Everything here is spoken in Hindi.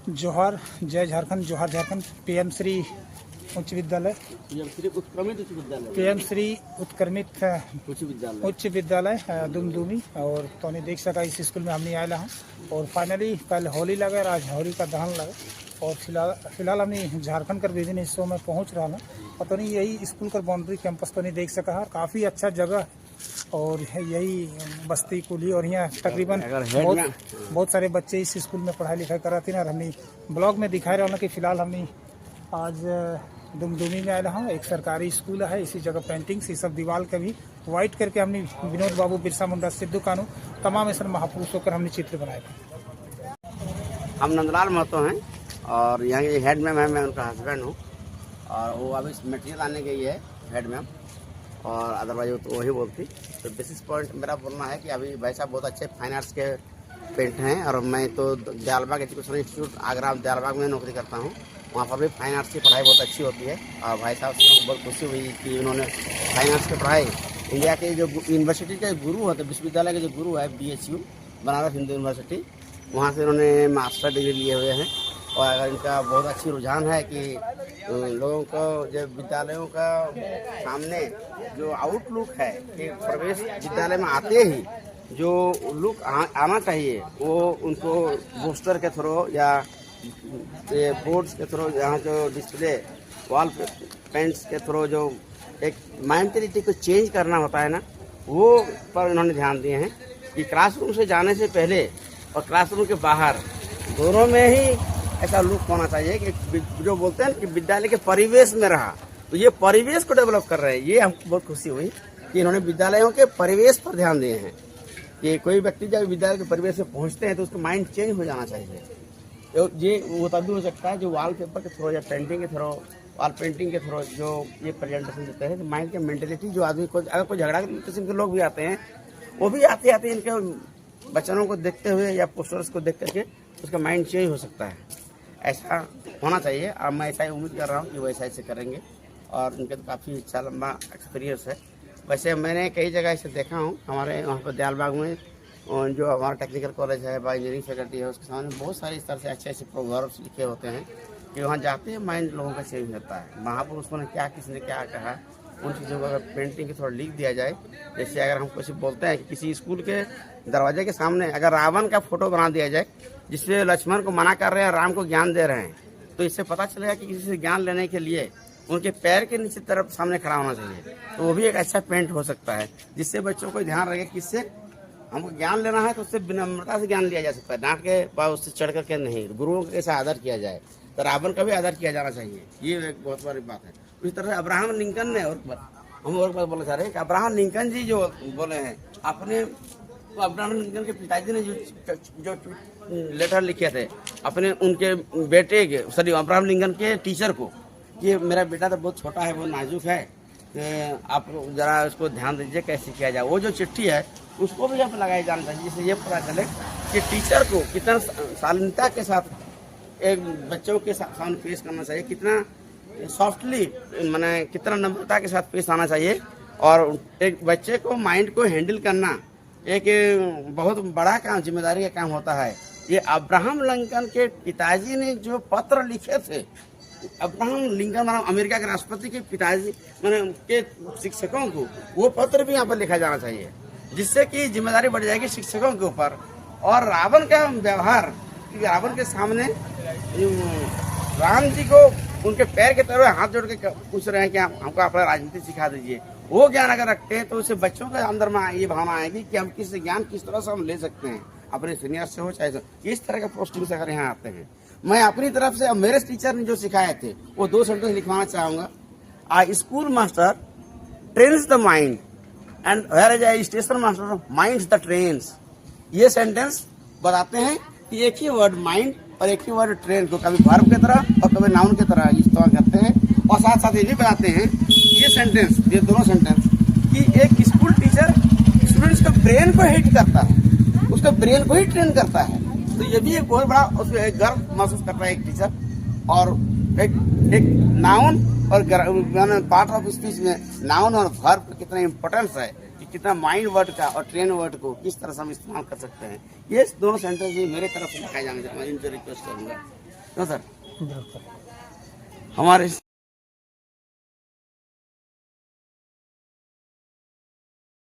जोहार, जय झारखंड, जोहार झारखंड। पीएम श्री उच्च विद्यालय, पीएम श्री उत्क्रमित उच्च विद्यालय दुमदुमी। और तो देख सका इस स्कूल में हमने आया हूँ। और फाइनली कल होली लगे, आज होली का दहन लगे। और फिलहाल हमने झारखंड के विभिन्न हिस्सों में पहुँच रहा हूँ। और तो यही स्कूल का बाउंड्री कैंपस तो नहीं देख सका है, काफ़ी अच्छा जगह है। और यही बस्ती कुली और यहाँ तकरीबन बहुत सारे बच्चे इस स्कूल में पढ़ाई लिखाई कराते हैं। और हमने ब्लॉग में दिखा रहे हो कि फिलहाल हमने आज दुमदुमी में आया हूँ। एक सरकारी स्कूल है, इसी जगह पेंटिंग्स ये सब दीवार के भी व्हाइट करके हमने विनोद बाबू, बिरसा मुंडा, सिद्धू कानू, तमाम ऐसे महापुरुषों कर हमने चित्र बनाए थे। हम नंदलाल महतो हैं और यहाँ के हेड मैम है, मैं उनका हस्बैंड हूँ। और वो अभी मटेरियल आने गई है हेड मैम, और अदरवाइज वो तो वही बोलती। तो बेसिस पॉइंट मेरा बोलना है कि अभी भाई साहब बहुत अच्छे फाइन आर्ट्स के पेंट हैं। और मैं तो दयालबाग एजुकेशन इंस्टीट्यूट आगरा दयालबाग में नौकरी करता हूँ, वहाँ पर भी फाइन आर्ट्स की पढ़ाई बहुत अच्छी होती है। और भाई साहब से बहुत खुशी हुई कि उन्होंने फाइन आर्ट्स की पढ़ाई इंडिया के जो यूनिवर्सिटी के गुरु होते, विश्वविद्यालय के जो गुरु है BHU बनारस हिंदू यूनिवर्सिटी, वहाँ से उन्होंने मास्टर डिग्री लिए हुए हैं। और अगर इनका बहुत अच्छी रुझान है कि लोगों को जो विद्यालयों का सामने जो आउटलुक है कि प्रवेश विद्यालय में आते ही जो लुक आना चाहिए वो उनको पोस्टर के थ्रू या बोर्ड्स के थ्रू, यहाँ जो डिस्प्ले वॉल पेंट्स के थ्रू जो एक मेंटलिटी को चेंज करना होता है ना, वो पर उन्होंने ध्यान दिए हैं कि क्लासरूम से जाने से पहले और क्लासरूम के बाहर दोनों में ही ऐसा लुक होना चाहिए कि जो बोलते हैं कि विद्यालय के परिवेश में रहा। तो ये परिवेश को डेवलप कर रहे हैं। ये हमको बहुत खुशी हुई कि इन्होंने विद्यालयों के परिवेश पर ध्यान दिए हैं कि कोई व्यक्ति जब विद्यालय के परिवेश में पहुंचते हैं तो उसका माइंड चेंज हो जाना चाहिए। तो ये वो तभी हो सकता है जो वॉल पेपर के थ्रू या पेंटिंग के थ्रू, वॉल पेंटिंग के थ्रू जो ये प्रेजेंटेशन देते हैं, तो माइंड की मेंटेलिटी जो आदमी को, अगर कोई झगड़ा किस्म के लोग भी आते हैं, वो भी आते आते इनके बच्चों को देखते हुए या पोस्टर्स को देख करके उसका माइंड चेंज हो सकता है। ऐसा होना चाहिए और मैं ऐसा ही उम्मीद कर रहा हूँ कि वो ऐसा ऐसे करेंगे। और उनके तो काफ़ी अच्छा लंबा एक्सपीरियंस है। वैसे मैंने कई जगह इसे देखा हूँ, हमारे वहाँ पर दयालबाग में जो हमारा टेक्निकल कॉलेज है, इंजीनियरिंग फैकल्टी है, उसके सामने बहुत सारे इस तरह से अच्छे अच्छे प्रोवर्ब्स लिखे होते हैं कि वहाँ जाते हैं माइंड लोगों का चेंज होता है। महापुरुषों ने क्या, किसने क्या कहा, उन चीज़ों को अगर पेंटिंग के थोड़ा लिख दिया जाए। जैसे अगर हम कुछ बोलते हैं कि किसी स्कूल के दरवाजे के सामने अगर रावण का फोटो बना दिया जाए जिसमें लक्ष्मण को मना कर रहे हैं, राम को ज्ञान दे रहे हैं, तो इससे पता चलेगा कि किसी से ज्ञान लेने के लिए उनके पैर के नीचे तरफ सामने खड़ा होना चाहिए। तो वो भी एक अच्छा पेंट हो सकता है जिससे बच्चों को ध्यान रहे कि इससे हमको ज्ञान लेना है तो उससे विनम्रता से ज्ञान लिया जा सकता है, डांट के बाद उससे चढ़ करके नहीं। गुरुओं का कैसा आदर किया जाए, तो रावण का भी आदर किया जाना चाहिए। ये एक बहुत बड़ी बात है। इस तरह से अब्राहम लिंकन ने, और हम और बात बोलना चाह रहे हैं कि अब्राहम लिंकन जी जो बोले हैं अपने, तो अब्राहम लिंकन के पिताजी ने जो लेटर लिखे थे अपने उनके बेटे के, सॉरी अब्राहम लिंकन के टीचर को, कि मेरा बेटा तो बहुत छोटा है, वो नाजुक है, आप जरा उसको ध्यान दीजिए कैसे किया जाए। वो जो चिट्ठी है उसको भी यहाँ पर लगाया जाना चाहिए, जिससे ये पता चले कि टीचर को कितना शालीनता के साथ एक बच्चों के सामने पेश करना चाहिए, कितना सॉफ्टली, माने कितना नम्रता के साथ पेश आना चाहिए। और एक बच्चे को माइंड को हैंडल करना एक बहुत बड़ा काम, जिम्मेदारी का काम होता है। ये अब्राहम लिंकन के पिताजी ने जो पत्र लिखे थे, अब्राहम लिंकन मानो अमेरिका के राष्ट्रपति के पिताजी माने के शिक्षकों को, वो पत्र भी यहाँ पर लिखा जाना चाहिए, जिससे कि जिम्मेदारी बढ़ जाएगी शिक्षकों के ऊपर। और रावण का व्यवहार, क्योंकि रावण के सामने राम जी को उनके पैर के तरफ हाथ जोड़ के पूछ रहे हैं कि हमको अपना राजनीति सिखा दीजिए, वो ज्ञान अगर रखते हैं तो उससे बच्चों के अंदर में ये भावना आएगी कि हम किस ज्ञान किस तरह से हम ले सकते हैं, अपने सीनियर से हो चाहे इस तरह के पोस्टिंग से अगर यहाँ आते हैं। मैं अपनी तरफ से, मेरे टीचर ने जो सिखाए थे वो 2 सेंटेंस लिखवाना चाहूँगा। A school master trains the mind and where is a station master minds the trains. ये सेंटेंस बताते हैं कि एक ही वर्ड माइंड और एक ही वर्ड ट्रेन को कभी वर्ब की तरह और कभी नाउन की तरह इस्तेमाल करते हैं। और साथ साथ ये भी बताते हैं ये सेंटेंस, ये दोनों सेंटेंस, कि एक स्कूल टीचर स्टूडेंट्स के ब्रेन को हिट करता है, उसके ब्रेन को ही ट्रेन करता है। तो ये भी एक बहुत बड़ा उसमें एक गर्व महसूस करता है एक टीचर। और एक नाउन और पार्ट ऑफ स्पीच में नाउन और वर्ब का कितना इंपॉर्टेंस है, कि कितना माइंड वर्ड का और ट्रेन वर्ड को किस तरह से हम इस्तेमाल कर सकते हैं। ये दोनों सेंटेंस भी मेरे तरफ से लिखाए जाने चाहिए, मैं इनसे रिक्वेस्ट करूंगा। नो सर बिल्कुल। हमारे